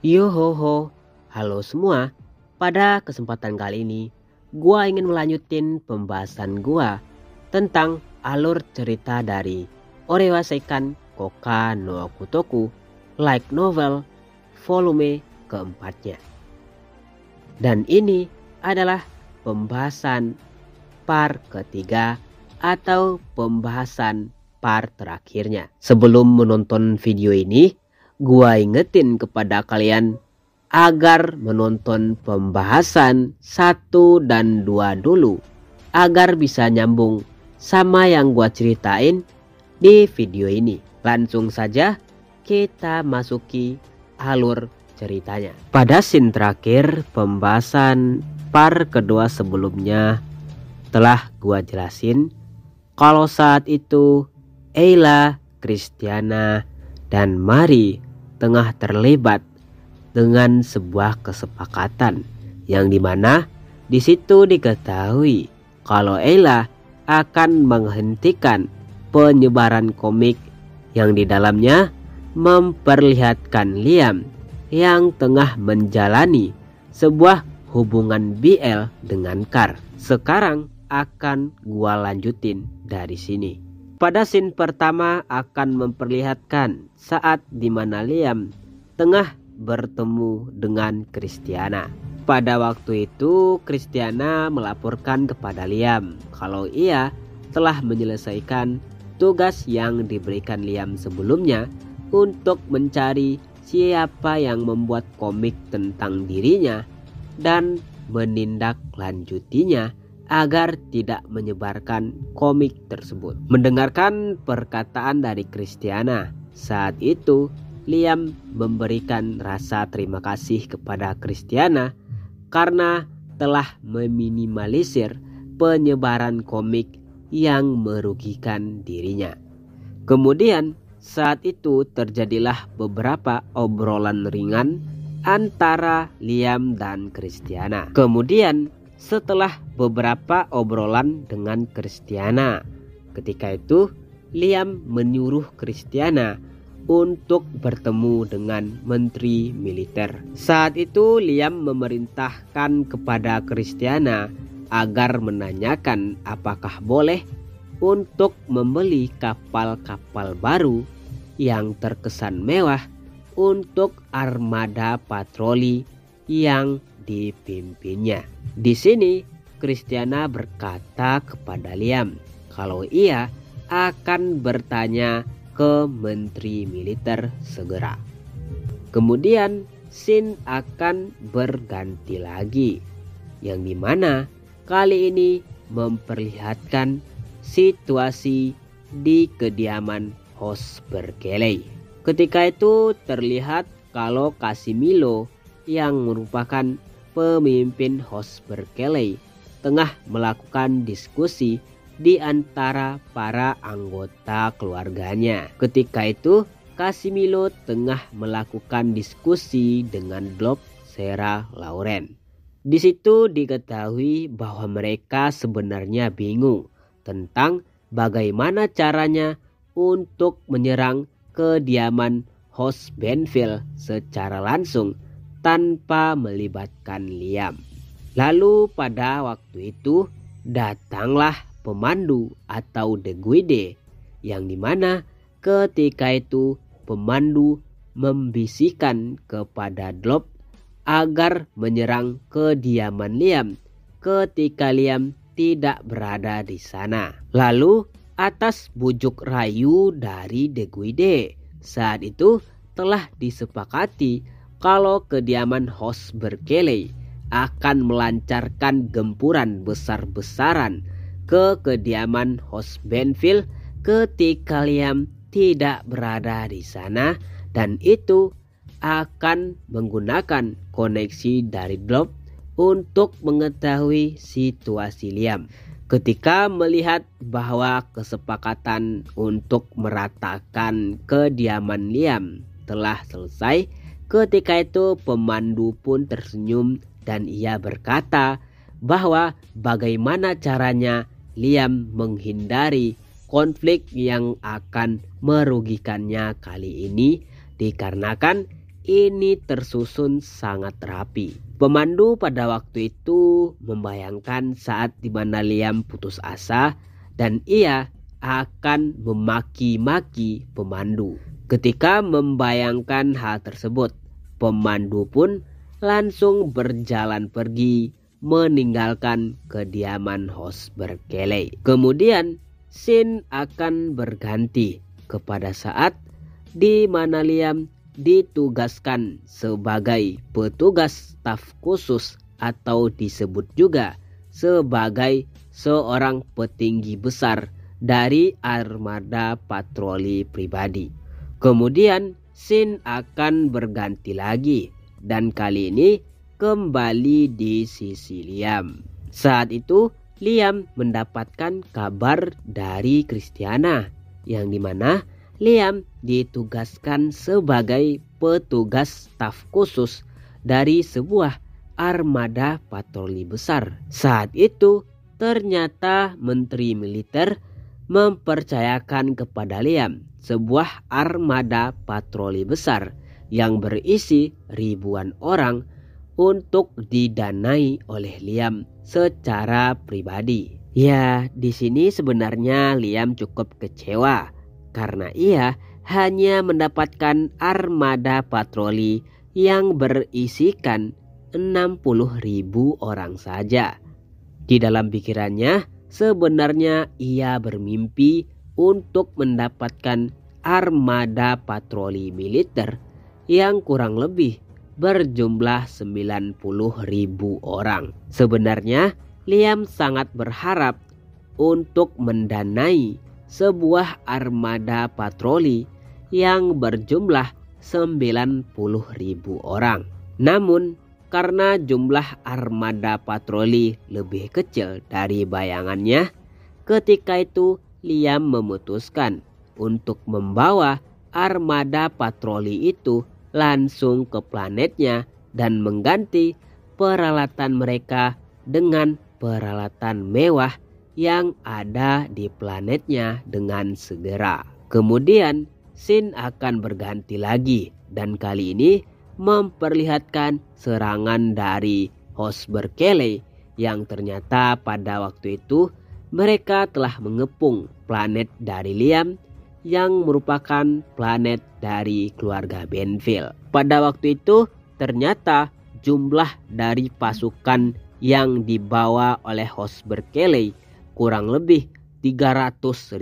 Yo ho ho, halo semua. Pada kesempatan kali ini, gua ingin melanjutin pembahasan gua tentang alur cerita dari Orewa Seikan Koka no Kutoku Light Novel volume keempatnya. Dan ini adalah pembahasan part ketiga atau pembahasan part terakhirnya. Sebelum menonton video ini, gua ingetin kepada kalian agar menonton pembahasan 1 dan 2 dulu agar bisa nyambung sama yang gua ceritain di video ini. Langsung saja kita masuki alur ceritanya. Pada scene terakhir pembahasan part kedua sebelumnya telah gua jelasin kalau saat itu Eila, Christiana, dan Mari tengah terlibat dengan sebuah kesepakatan yang dimana di situ diketahui kalau Eila akan menghentikan penyebaran komik yang di dalamnya memperlihatkan Liam yang tengah menjalani sebuah hubungan BL dengan Car. Sekarang akan gua lanjutin dari sini. Pada scene pertama akan memperlihatkan saat dimana Liam tengah bertemu dengan Christiana. Pada waktu itu Christiana melaporkan kepada Liam kalau ia telah menyelesaikan tugas yang diberikan Liam sebelumnya untuk mencari siapa yang membuat komik tentang dirinya dan menindaklanjutinya agar tidak menyebarkan komik tersebut. Mendengarkan perkataan dari Christiana, saat itu Liam memberikan rasa terima kasih kepada Christiana karena telah meminimalisir penyebaran komik yang merugikan dirinya. Kemudian saat itu terjadilah beberapa obrolan ringan antara Liam dan Christiana. Kemudian setelah beberapa obrolan dengan Christiana, ketika itu Liam menyuruh Christiana untuk bertemu dengan menteri militer. Saat itu Liam memerintahkan kepada Christiana agar menanyakan apakah boleh untuk membeli kapal-kapal baru yang terkesan mewah untuk armada patroli yang dipimpinnya. Di sini Christiana berkata kepada Liam kalau ia akan bertanya ke menteri militer segera. Kemudian scene akan berganti lagi, yang dimana kali ini memperlihatkan situasi di kediaman House Berkeley. Ketika itu terlihat kalau Casimiro yang merupakan pemimpin House Berkeley tengah melakukan diskusi di antara para anggota keluarganya. Ketika itu Casimiro tengah melakukan diskusi dengan Blob Sarah Lauren. Di situ diketahui bahwa mereka sebenarnya bingung tentang bagaimana caranya untuk menyerang kediaman House Benfield secara langsung tanpa melibatkan Liam. Lalu pada waktu itu datanglah pemandu atau The Guide, yang dimana ketika itu pemandu membisikkan kepada Blob agar menyerang kediaman Liam ketika Liam tidak berada di sana. Lalu atas bujuk rayu dari The Guide, saat itu telah disepakati kalau kediaman House Berkeley akan melancarkan gempuran besar-besaran ke kediaman House Benfield ketika Liam tidak berada di sana, dan itu akan menggunakan koneksi dari Blob untuk mengetahui situasi Liam. Ketika melihat bahwa kesepakatan untuk meratakan kediaman Liam telah selesai, ketika itu pemandu pun tersenyum dan ia berkata bahwa bagaimana caranya Liam menghindari konflik yang akan merugikannya kali ini, dikarenakan ini tersusun sangat rapi. Pemandu pada waktu itu membayangkan saat di mana Liam putus asa dan ia akan memaki-maki pemandu. Ketika membayangkan hal tersebut, pemandu pun langsung berjalan pergi meninggalkan kediaman host Berkeley. Kemudian scene akan berganti kepada saat di mana Liam ditugaskan sebagai petugas staf khusus atau disebut juga sebagai seorang petinggi besar dari armada patroli pribadi. Kemudian scene akan berganti lagi dan kali ini kembali di sisi Liam. Saat itu Liam mendapatkan kabar dari Christiana yang dimana Liam ditugaskan sebagai petugas staf khusus dari sebuah armada patroli besar. Saat itu ternyata Menteri Militer mempercayakan kepada Liam sebuah armada patroli besar yang berisi ribuan orang untuk didanai oleh Liam secara pribadi. Ya, di sini sebenarnya Liam cukup kecewa karena ia hanya mendapatkan armada patroli yang berisikan 60.000 orang saja. Di dalam pikirannya, sebenarnya ia bermimpi untuk mendapatkan armada patroli militer yang kurang lebih berjumlah 90.000 orang. Sebenarnya, Liam sangat berharap untuk mendanai sebuah armada patroli yang berjumlah 90.000 orang. Namun karena jumlah armada patroli lebih kecil dari bayangannya, ketika itu Liam memutuskan untuk membawa armada patroli itu langsung ke planetnya dan mengganti peralatan mereka dengan peralatan mewah yang ada di planetnya dengan segera. Kemudian scene akan berganti lagi dan kali ini memperlihatkan serangan dari host Berkeley yang ternyata pada waktu itu mereka telah mengepung planet dari Liam yang merupakan planet dari keluarga Benfield. Pada waktu itu ternyata jumlah dari pasukan yang dibawa oleh host Berkeley kurang lebih 300.000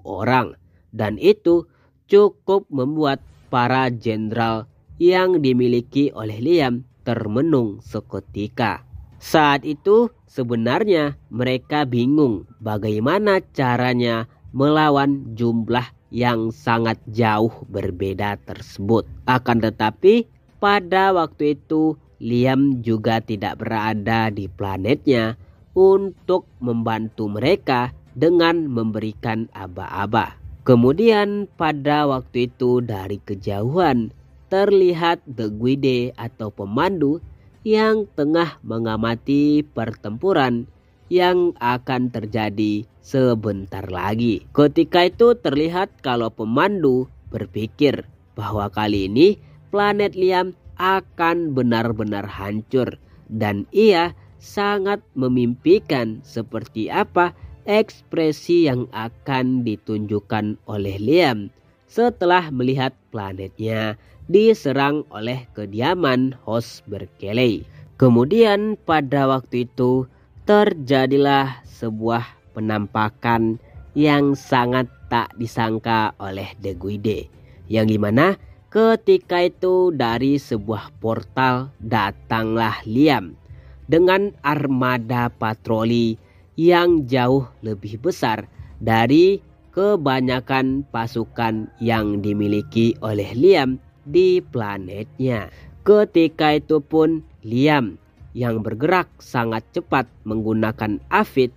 orang dan itu cukup membuat para jenderal yang dimiliki oleh Liam termenung seketika. Saat itu sebenarnya mereka bingung bagaimana caranya melawan jumlah yang sangat jauh berbeda tersebut. Akan tetapi pada waktu itu Liam juga tidak berada di planetnya untuk membantu mereka dengan memberikan aba-aba. Kemudian pada waktu itu dari kejauhan terlihat The Guide atau pemandu yang tengah mengamati pertempuran yang akan terjadi sebentar lagi. Ketika itu terlihat kalau pemandu berpikir bahwa kali ini planet Liam akan benar-benar hancur dan ia sangat memimpikan seperti apa ekspresi yang akan ditunjukkan oleh Liam setelah melihat planetnya diserang oleh kediaman host Berkeley. Kemudian pada waktu itu terjadilah sebuah penampakan yang sangat tak disangka oleh The Guide, yang dimana ketika itu dari sebuah portal datanglah Liam dengan armada patroli yang jauh lebih besar dari kebanyakan pasukan yang dimiliki oleh Liam di planetnya. Ketika itu pun Liam yang bergerak sangat cepat menggunakan Aphid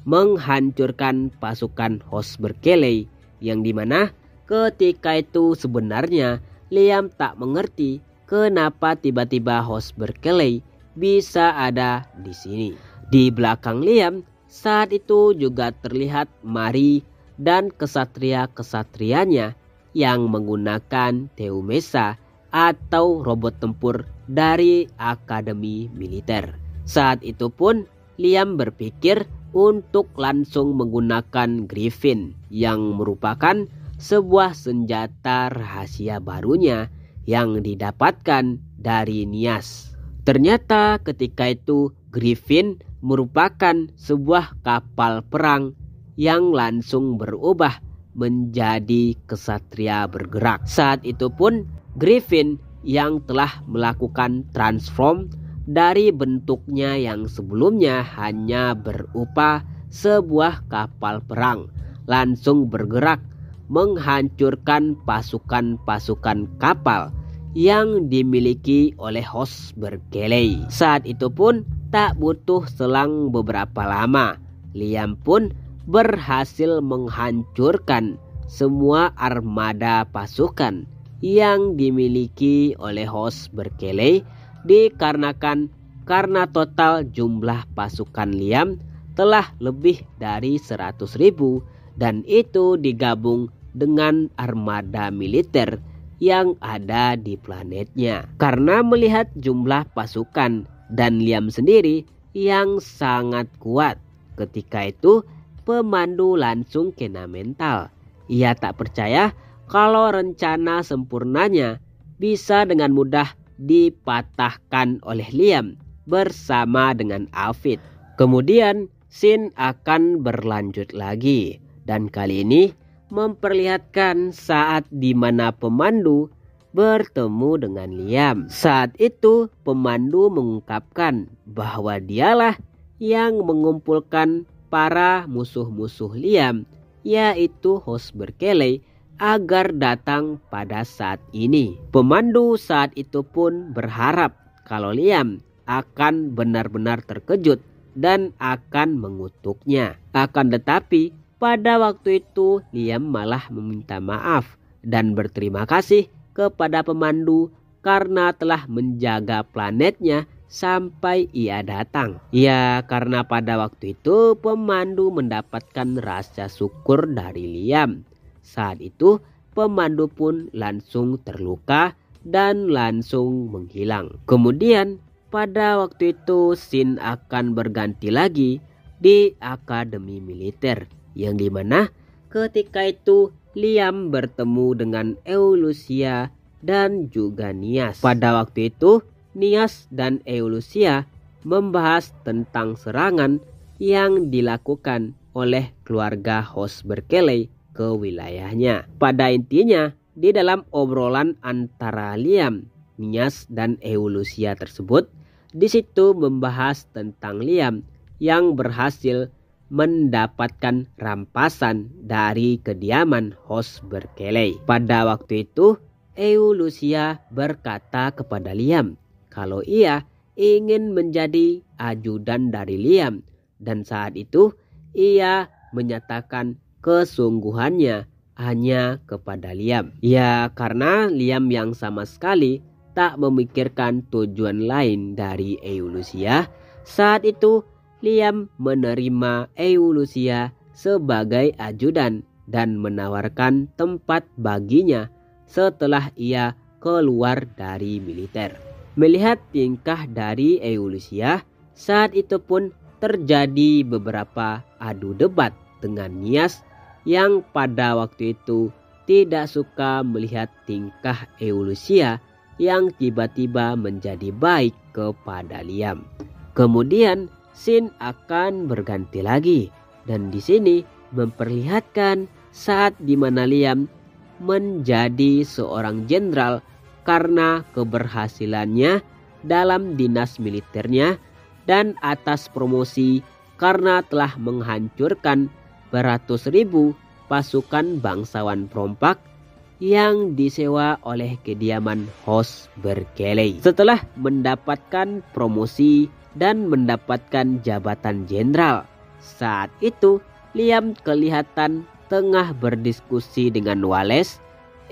menghancurkan pasukan host Berkeley, yang dimana ketika itu sebenarnya Liam tak mengerti kenapa tiba-tiba host Berkeley bisa ada di sini. Di belakang Liam saat itu juga terlihat Mari dan kesatria-kesatrianya yang menggunakan Teumesa atau robot tempur dari akademi militer. Saat itu pun Liam berpikir untuk langsung menggunakan Griffin yang merupakan sebuah senjata rahasia barunya yang didapatkan dari Nias. Ternyata ketika itu Griffin merupakan sebuah kapal perang yang langsung berubah menjadi kesatria bergerak. Saat itu pun Griffin yang telah melakukan transform dari bentuknya yang sebelumnya hanya berupa sebuah kapal perang, langsung bergerak menghancurkan pasukan-pasukan kapal yang dimiliki oleh host Berkeley. Saat itu pun tak butuh selang beberapa lama, Liam pun berhasil menghancurkan semua armada pasukan yang dimiliki oleh host Berkeley karena total jumlah pasukan Liam telah lebih dari 100.000 dan itu digabung dengan armada militer yang ada di planetnya. Karena melihat jumlah pasukan dan Liam sendiri yang sangat kuat, ketika itu pemandu langsung kena mental. Ia tak percaya kalau rencana sempurnanya bisa dengan mudah dipatahkan oleh Liam bersama dengan Alfred. Kemudian scene akan berlanjut lagi dan kali ini memperlihatkan saat di mana pemandu bertemu dengan Liam. Saat itu pemandu mengungkapkan bahwa dialah yang mengumpulkan para musuh-musuh Liam, yaitu host Berkeley, agar datang pada saat ini. Pemandu saat itu pun berharap kalau Liam akan benar-benar terkejut dan akan mengutuknya. Akan tetapi pada waktu itu Liam malah meminta maaf dan berterima kasih kepada pemandu karena telah menjaga planetnya sampai ia datang. Ya, karena pada waktu itu pemandu mendapatkan rasa syukur dari Liam. Saat itu pemandu pun langsung terluka dan langsung menghilang. Kemudian pada waktu itu scene akan berganti lagi di akademi militer, yang dimana ketika itu Liam bertemu dengan Eulusia dan juga Nias. Pada waktu itu Nias dan Eulusia membahas tentang serangan yang dilakukan oleh keluarga host Berkeley ke wilayahnya. Pada intinya di dalam obrolan antara Liam, Nias dan Eulusia tersebut, di situ membahas tentang Liam yang berhasil mendapatkan rampasan dari kediaman host Berkeley. Pada waktu itu Eulusia berkata kepada Liam kalau ia ingin menjadi ajudan dari Liam, dan saat itu ia menyatakan kesungguhannya hanya kepada Liam. Ya, karena Liam yang sama sekali tak memikirkan tujuan lain dari Eulusia. Saat itu Liam menerima Eulusia sebagai ajudan dan menawarkan tempat baginya setelah ia keluar dari militer. Melihat tingkah dari Eulusia, saat itu pun terjadi beberapa adu debat dengan Nias yang pada waktu itu tidak suka melihat tingkah Eulusia yang tiba-tiba menjadi baik kepada Liam. Kemudian scene akan berganti lagi dan di sini memperlihatkan saat di mana Liam menjadi seorang jenderal karena keberhasilannya dalam dinas militernya dan atas promosi karena telah menghancurkan beratus ribu pasukan bangsawan perompak yang disewa oleh kediaman host Berkeley. Setelah mendapatkan promosi dan mendapatkan jabatan jenderal, saat itu Liam kelihatan tengah berdiskusi dengan Wallace,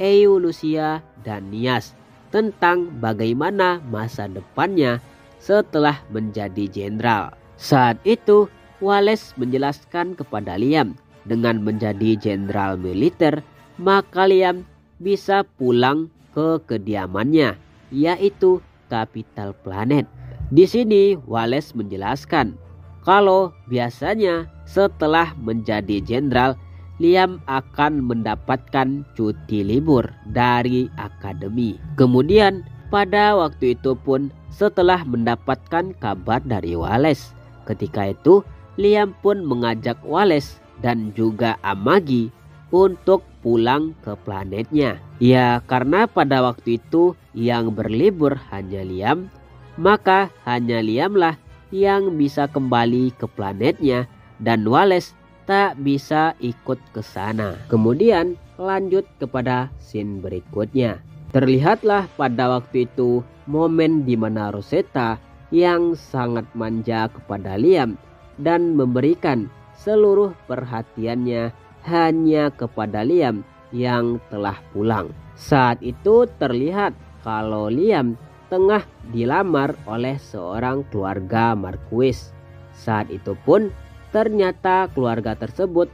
Eulusia, dan Nias tentang bagaimana masa depannya setelah menjadi jenderal. Saat itu Wallace menjelaskan kepada Liam dengan menjadi jenderal militer maka Liam bisa pulang ke kediamannya, yaitu Capital Planet. Di sini Wallace menjelaskan kalau biasanya setelah menjadi jenderal, Liam akan mendapatkan cuti libur dari akademi. Kemudian pada waktu itu pun setelah mendapatkan kabar dari Wallace, ketika itu Liam pun mengajak Wallace dan juga Amagi untuk pulang ke planetnya. Ya, karena pada waktu itu yang berlibur hanya Liam, maka hanya Liamlah yang bisa kembali ke planetnya dan Wallace tak bisa ikut ke sana. Kemudian lanjut kepada scene berikutnya. Terlihatlah pada waktu itu momen di mana Rosetta yang sangat manja kepada Liam dan memberikan seluruh perhatiannya hanya kepada Liam yang telah pulang. Saat itu terlihat kalau Liam tengah dilamar oleh seorang keluarga Marquis. Saat itu pun ternyata keluarga tersebut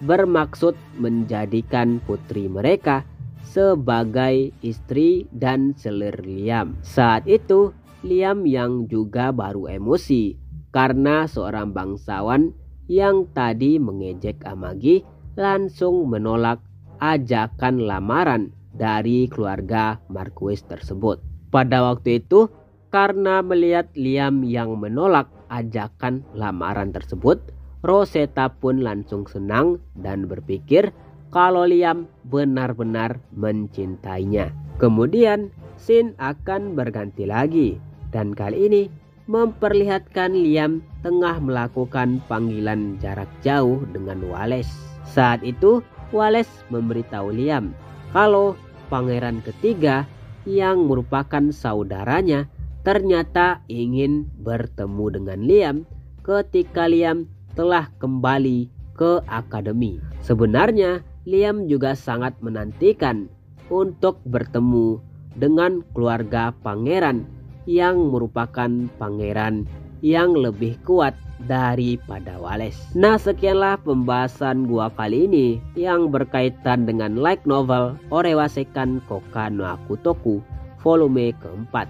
bermaksud menjadikan putri mereka sebagai istri dan selir Liam. Saat itu Liam yang juga baru emosi karena seorang bangsawan yang tadi mengejek Amagi langsung menolak ajakan lamaran dari keluarga Marquis tersebut. Pada waktu itu karena melihat Liam yang menolak ajakan lamaran tersebut, Rosetta pun langsung senang dan berpikir kalau Liam benar-benar mencintainya. Kemudian scene akan berganti lagi dan kali ini memperlihatkan Liam tengah melakukan panggilan jarak jauh dengan Wallace. Saat itu Wallace memberitahu Liam kalau pangeran ketiga yang merupakan saudaranya ternyata ingin bertemu dengan Liam ketika Liam telah kembali ke akademi. Sebenarnya Liam juga sangat menantikan untuk bertemu dengan keluarga pangeran yang merupakan pangeran yang lebih kuat daripada Wallace. Nah, sekianlah pembahasan gua kali ini yang berkaitan dengan light novel Orewasekan Koka no Akutoku volume keempat.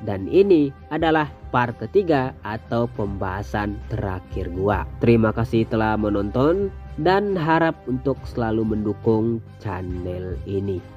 Dan ini adalah part ketiga atau pembahasan terakhir gua. Terima kasih telah menonton dan harap untuk selalu mendukung channel ini.